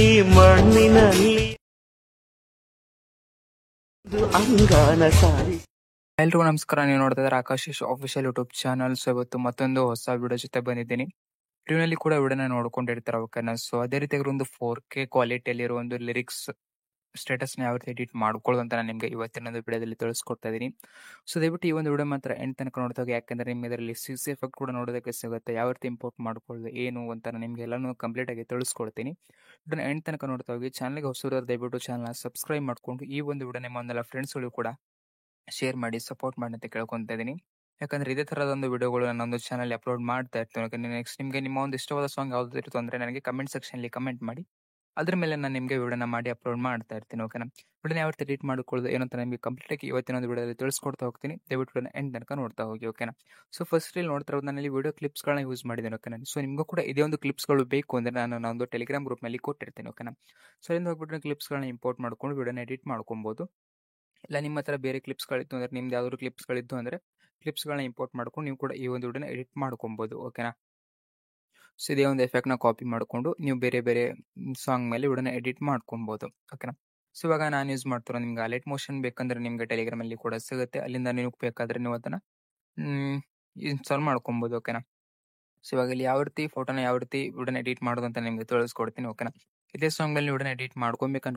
ಈ ಮಣ್ಣಿನಲ್ಲಿ ಅಂಗಾನ ಸಾರಿ. ಎಲ್ರಿಗೂ ನಮಸ್ಕಾರ. ನೀವು ನೋಡ್ತಾ ಇದ್ದಾರೆ Akash official YouTube channel. So ಇವತ್ತು ಮತ್ತೊಂದು ಹೊಸ ವಿಡಿಯೋ ಜೊತೆ ಬಂದಿದ್ದೀನಿ. ವಿಡಿಯೋನಲ್ಲಿ ಕೂಡ ವಿಡಿಯೋನ ನೋಡ್ಕೊಂಡಿರ್ತಾರೆ ಓಕೆನಾ. ಸೊ ಅದೇ ರೀತಿಯಾಗಿ ಒಂದು 4K ಕ್ವಾಲಿಟಿಯಲ್ಲಿರೋ ಒಂದು ಲಿರಿಕ್ಸ್ ಸ್ಟೇಟಸ್ನ ಯಾವ ರೀತಿ ಎಡಿಟ್ ಮಾಡ್ಕೊಳ್ಳೋದು ಅಂತ ನಾನು ನಿಮಗೆ ಇವತ್ತಿನ ವಿಡಿಯೋದಲ್ಲಿ ತಿಳಿಸ್ಕೊಡ್ತಾ ಇದ್ದೀನಿ. ಸೊ ದಯವಿಟ್ಟು ಈ ಒಂದು ವಿಡಿಯೋ ಮಾತ್ರ ಎಂಡ್ ತನಕ ನೋಡ್ತಾ ಹೋಗಿ, ಯಾಕಂದ್ರೆ ನಿಮ್ಗೆ ಇದರಲ್ಲಿ CC ಎಫೆಕ್ಟ್ ಕೂಡ ನೋಡೋದಕ್ಕೆ ಸಿಗುತ್ತೆ. ಯಾವ ರೀತಿ ಇಂಪೋರ್ಟ್ ಮಾಡ್ಕೊಳ್ಳೋದು ಏನು ಅಂತ ನಾನು ನಿಮ್ಗೆ ಎಲ್ಲಾನು ಕಂಪ್ಲೀಟ್ ಆಗಿ ತಿಳಿಸ್ಕೊಡ್ತೀನಿ. ವಿಡಿಯೋನ ಎಂಡ್ ತನಕ ನೋಡ್ತಾ ಹೋಗಿ. ಚಾನಲ್ಗೆ ಹೊಸದಾದ್ರೆ ದಯವಿಟ್ಟು ಚಾನಲ್ನ ಸಬ್ಸ್ಕ್ರೈಬ್ ಮಾಡ್ಕೊಂಡು ಈ ಒಂದು ವಿಡಿಯೋ ನಿಮ್ಮನ್ನೆಲ್ಲ ಫ್ರೆಂಡ್ಸ್ಗಳು ಕೂಡ ಶೇರ್ ಮಾಡಿ ಸಪೋರ್ಟ್ ಮಾಡಿ ಅಂತ ಕೇಳ್ಕೊತಾ ಇದ್ದೀನಿ. ಯಾಕಂದ್ರೆ ಇದೇ ತರಹದ ಒಂದು ವಿಡಿಯೋಗಳು ನನ್ನೊಂದು ಚಾನಲ್ ಅಪ್ಲೋಡ್ ಮಾಡ್ತಾ ಇರ್ತೀನಿ. ನೆಕ್ಸ್ಟ್ ನಿಮಗೆ ನಿಮ್ಮ ಒಂದು ಇಷ್ಟವಾದ ಸಾಂಗ್ ಯಾವ್ದು ಇರುತ್ತೋ ಅಂದ್ರೆ ನನಗೆ ಕಮೆಂಟ್ ಸೆಕ್ಷನ್ಲಿ ಕಮೆಂಟ್ ಮಾಡಿ, ಅದ್ರ ಮೇಲೆ ನಾನು ನಿಮಗೆ ವಿಡಿಯೋನ ಮಾಡಿ ಅಪ್ಲೋಡ್ ಮಾಡ್ತಾ ಇರ್ತೀನಿ ಓಕೆನಾ. ವಿಡಿಯೋನ ಯಾವ ರೀತಿ ಎಡಿಟ್ ಮಾಡ್ಕೊಳ್ಳೋದು ಏನು ಅಂತ ನಿಮಗೆ ಕಂಪ್ಲೀಟ್ ಆಗಿ ಇವತ್ತಿನ ಒಂದು ವಿಡಿಯೋದಲ್ಲಿ ತಿಳಿಸ್ಕೊಡ್ತಾ ಹೋಗ್ತೀನಿ. ದಯವಿಟ್ಟು ವಿಡಿಯೋನ ಎಂಡ್ ತನಕ ನೋಡ್ತಾ ಹೋಗಿ ಓಕೆನಾ. ಸೊ ಫಸ್ಟ್ ಇಲ್ಲಿ ನೋಡ್ತಾ ಇರೋದು ನಾನಲ್ಲಿ ವಿಡಿಯೋ ಕ್ಲಿಪ್ಸ್ಗಳನ್ನ ಯೂಸ್ ಮಾಡಿದ್ದೇನೆ ಓಕೆನಾ. ಸೊ ನಿಮಗೂ ಕೂಡ ಇದೇ ಒಂದು ಕ್ಲಿಪ್ಸ್ಗಳು ಬೇಕು ಅಂದ್ರೆ ನಾನು ಒಂದು ಟೆಲಿಗ್ರಾಮ್ ಗ್ರೂಪ್ನಲ್ಲಿ ಕೊಟ್ಟಿರ್ತೀನಿ ಓಕೆನಾ. ಸೊ ಅಲ್ಲಿಂದ ಹೋಗ್ಬಿಟ್ಟು ಕ್ಲಿಪ್ಸ್ಗಳನ್ನ ಇಂಪೋರ್ಟ್ ಮಾಡ್ಕೊಂಡು ವಿಡಿಯೋನ ಎಡಿಟ್ ಮಾಡ್ಕೊಬೋದು. ಇಲ್ಲ ನಿಮ್ಮ ಹತ್ರ ಬೇರೆ ಕ್ಲಿಪ್ಸ್ಗಳಿತ್ತು ಅಂದ್ರೆ, ನಿಮ್ದು ಯಾವ್ದಾದ್ರು ಕ್ಲಿಪ್ಸ್ಗಳಿದ್ದು ಅಂದ್ರೆ ಕ್ಲಿಪ್ಸ್ಗಳನ್ನ ಇಂಪೋರ್ಟ್ ಮಾಡ್ಕೊಂಡು ನೀವು ಕೂಡ ಈ ಒಂದು ವಿಡಿಯೋನ ಎಡಿಟ್ ಮಾಡ್ಕೊಬೋದು ಓಕೆನಾ. ಸೊ ಇದೇ ಒಂದು ಎಫೆಕ್ಟ್ನ ಕಾಪಿ ಮಾಡಿಕೊಂಡು ನೀವು ಬೇರೆ ಬೇರೆ ಸಾಂಗ್ ಮೇಲೆ ವಿಡಿಯೋನ ಎಡಿಟ್ ಮಾಡ್ಕೊಬೋದು ಓಕೆನಾ. ಸೊ ಇವಾಗ ನಾನು ಯೂಸ್ ಮಾಡ್ತಿರೋ ನಿಮ್ಗೆ ಅಲೈಟ್ ಮೋಷನ್ ಬೇಕಂದ್ರೆ ನಿಮ್ಗೆ ಟೆಲಿಗ್ರಾಮಲ್ಲಿ ಕೂಡ ಸಿಗುತ್ತೆ. ಅಲ್ಲಿಂದ ನೀವು ಬೇಕಾದ್ರೆ ನೀವು ಅದನ್ನ ಇನ್ಸ್ಟಾಲ್ ಮಾಡ್ಕೊಬೋದು ಓಕೆನಾ. ಸೊ ಇವಾಗ ಇಲ್ಲಿ ಯಾವ ರೀತಿ ಫೋಟೋನ ಯಾವ ರೀತಿ ವಿಡಿಯೋನ ಎಡಿಟ್ ಮಾಡೋದು ಅಂತ ನಿಮಗೆ ತಿಳಿಸ್ಕೊಡ್ತೀನಿ ಓಕೆನಾ. ಇದೇ ಸಾಂಗ್ ಅಲ್ಲಿ ವಿಡಿಯೋನ ಎಡಿಟ್ ಮಾಡ್ಕೊಬೇಕು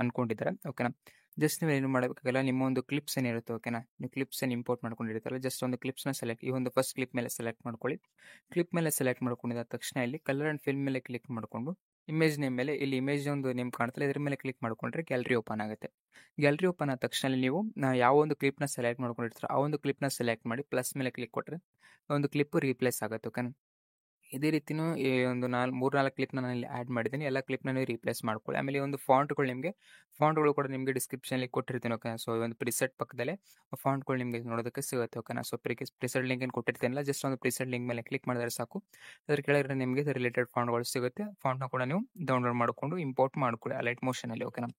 ಅನ್ಕೊಂಡಿದ್ದಾರೆ ಓಕೆನಾ. ಜಸ್ಟ್ ನೀವು ಏನು ಮಾಡಬೇಕಾಗಲ್ಲ, ನಿಮ್ಮ ಒಂದು ಕ್ಲಿಪ್ಸ್ ಏನಿರುತ್ತೆ ಓಕೆನಾ, ನೀವು ಕ್ಲಿಪ್ಸ್ ಏನು ಇಂಪೋರ್ಟ್ ಮಾಡ್ಕೊಂಡಿರ್ತಾರಲ್ಲ, ಜಸ್ಟ್ ಒಂದು ಕ್ಲಿಪ್ಸ್ನ ಸೆಲೆಕ್ಟ್, ಈ ಒಂದು ಫಸ್ಟ್ ಕ್ಲಿಪ್ ಮೇಲೆ ಸೆಲೆಕ್ಟ್ ಮಾಡ್ಕೊಳ್ಳಿ. ಕ್ಲಿಪ್ ಮೇಲೆ ಸೆಲೆಕ್ಟ್ ಮಾಡ್ಕೊಂಡಿದ್ದ ತಕ್ಷಣ ಇಲ್ಲಿ ಕಲರ್ ಅಂಡ್ ಫಿಲ್ಮ್ ಮೇಲೆ ಕ್ಲಿಕ್ ಮಾಡಿಕೊಂಡು ಇಮೇಜ್ ನೇಮ್ ಮೇಲೆ ಇಲ್ಲಿ ಇಮೇಜ್ ಒಂದು ನೇಮ್ ಕಾಣ್ತಲ್ಲ, ಇದ್ರ ಮೇಲೆ ಕ್ಲಿಕ್ ಮಾಡ್ಕೊಂಡ್ರೆ ಗ್ಯಾಲರಿ ಓಪನ್ ಆಗುತ್ತೆ. ಗ್ಯಾಲರಿ ಓಪನ್ ಆದ ತಕ್ಷಣ ನೀವು ಯಾವ ಒಂದು ಕ್ಲಿಪ್ನ ಸೆಲೆಕ್ಟ್ ಮಾಡ್ಕೊಂಡಿರ್ತೀರೋ ಆ ಒಂದು ಕ್ಲಿಪ್ನ ಸೆಲೆಕ್ಟ್ ಮಾಡಿ ಪ್ಲಸ್ ಮೇಲೆ ಕ್ಲಿಕ್ ಕೊಟ್ಟರೆ ಒಂದು ಕ್ಲಿಪ್ ರೀಪ್ಲೇಸ್ ಆಗುತ್ತೆ ಓಕೆನಾ. ಇದೇ ರೀತಿನೂ ಈ ಒಂದು 3-4 ಕ್ಲಿಪ್ನ ನಾನು ಇಲ್ಲಿ ಆ್ಯಡ್ ಮಾಡಿದ್ದೀನಿ. ಎಲ್ಲ ಕ್ಲಿಪ್ನ ನೀವು ರೀಪ್ಲೇಸ್ ಮಾಡ್ಕೊಳ್ಳಿ. ಆಮೇಲೆ ಒಂದು ಫಾಂಟ್ಗಳು ಕೂಡ ನಿಮಗೆ ಡಿಸ್ಕ್ರಿಪ್ಷನಲ್ಲಿ ಕೊಟ್ಟಿರ್ತೀನಿ ಓಕೆನಾ. ಸೊ ಒಂದು ಪ್ರಿಸೆಟ್ ಪಕ್ಕದಲ್ಲೇ ಫಾಂಟ್ಗಳು ನಿಮಗೆ ನೋಡೋದಕ್ಕೆ ಸಿಗುತ್ತೆ ಓಕೆನಾ. ಸೊ ಪ್ರಿಸೆಟ್ ಲಿಂಕ್ ಏನು ಕೊಟ್ಟಿರ್ತೀನಲ್ಲ, ಜಸ್ಟ್ ಒಂದು ಪ್ರಿಸೆಟ್ ಲಿಂಕ್ ಮೇಲೆ ಕ್ಲಿಕ್ ಮಾಡಿದ್ರೆ ಸಾಕು. ಅದ್ರ ಕೆಳಗಡೆ ನಿಮಗೆ ರಿಲೇಟೆಡ್ ಫಾಂಟ್ಗಳು ಸಿಗುತ್ತೆ. ಫಾಂಟ್ನ ಕೂಡ ನೀವು ಡೌನ್ಲೋಡ್ ಮಾಡಿಕೊಂಡು ಇಂಪೋರ್ಟ್ ಮಾಡ್ಕೊಳ್ಳಿ ಅಲೈಟ್ ಮೋಷನಲ್ಲಿ ಓಕೆನಾ.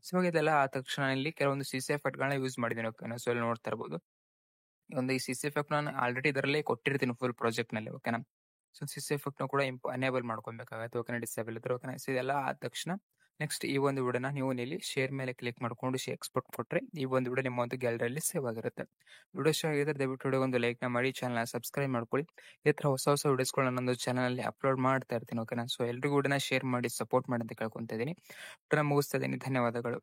ಸೊ ಇವಾಗ ಇದೆಲ್ಲ ಆ ತಕ್ಷಣ ಇಲ್ಲಿ ಕೆಲವೊಂದು CC ಎಫೆಕ್ಟ್ಗಳನ್ನ ಯೂಸ್ ಮಾಡಿದ್ದೀನಿ ಓಕೆನಾ. ಸೊ ಇಲ್ಲಿ ನೋಡ್ತಾ ಇರ್ಬೋದು ಒಂದು ಈ CC ಎಫೆಕ್ಟ್ ನಾನು ಆಲ್ರೆಡಿ ಇದರಲ್ಲೇ ಕೊಟ್ಟಿರ್ತೀನಿ ಫುಲ್ ಪ್ರಾಜೆಕ್ಟ್ನಲ್ಲಿ ಓಕೆನಾ. ಸೊ CC ಎಫೆಕ್ಟ್ನ ಕೂಡ ಎನೇಬಲ್ ಮಾಡ್ಕೊಬೇಕಾಗುತ್ತೆ ಓಕೆನಾ, ಡಿಸೇಬಲ್ ಇದ್ರೆ ಓಕೆನಾ. ಸೊ ಇದೆಲ್ಲ ಆದ ತಕ್ಷಣ ನೆಕ್ಸ್ಟ್ ಈ ಒಂದು ವಿಡಿಯೋನ ನೀವು ಇಲ್ಲಿ ಶೇರ್ ಮೇಲೆ ಕ್ಲಿಕ್ ಮಾಡ್ಕೊಂಡು ಎಕ್ಸ್ಪೋರ್ಟ್ ಕೊಟ್ಟರೆ ಈ ಒಂದು ವಿಡಿಯೋ ನಿಮ್ಮ ಒಂದು ಗ್ಯಾಲರಿಯಲ್ಲಿ ಸೇವ್ ಆಗಿರುತ್ತೆ. ವಿಡಿಯೋ ಶೋ ಆಗಿದ್ರೆ ದಯವಿಟ್ಟು ವಿಡಿಯೋ ಒಂದು ಲೈಕ್ನ ಮಾಡಿ, ಚಾನಲ್ನ ಸಬ್ಸ್ಕ್ರೈಬ್ ಮಾಡ್ಕೊಳ್ಳಿ. ಈ ಥರ ಹೊಸ ಹೊಸ ವಿಡಿಯೋಸ್ಗಳನ್ನ ನನ್ನೊಂದು ಚಾನಲಲ್ಲಿ ಅಪ್ಲೋಡ್ ಮಾಡ್ತಾ ಇರ್ತೀನಿ ಓಕೆನಾ. ಸೊ ಎಲ್ರಿಗೂ ವಿಡಿಯೋನ ಶೇರ್ ಮಾಡಿ ಸಪೋರ್ಟ್ ಮಾಡಿ ಅಂತ ಕೇಳ್ಕೊತಾ ಇದ್ದೀನಿ. ವಿಡಿಯೋನ ಮುಗಿಸ್ತಾ ಇದ್ದೀನಿ. ಧನ್ಯವಾದಗಳು.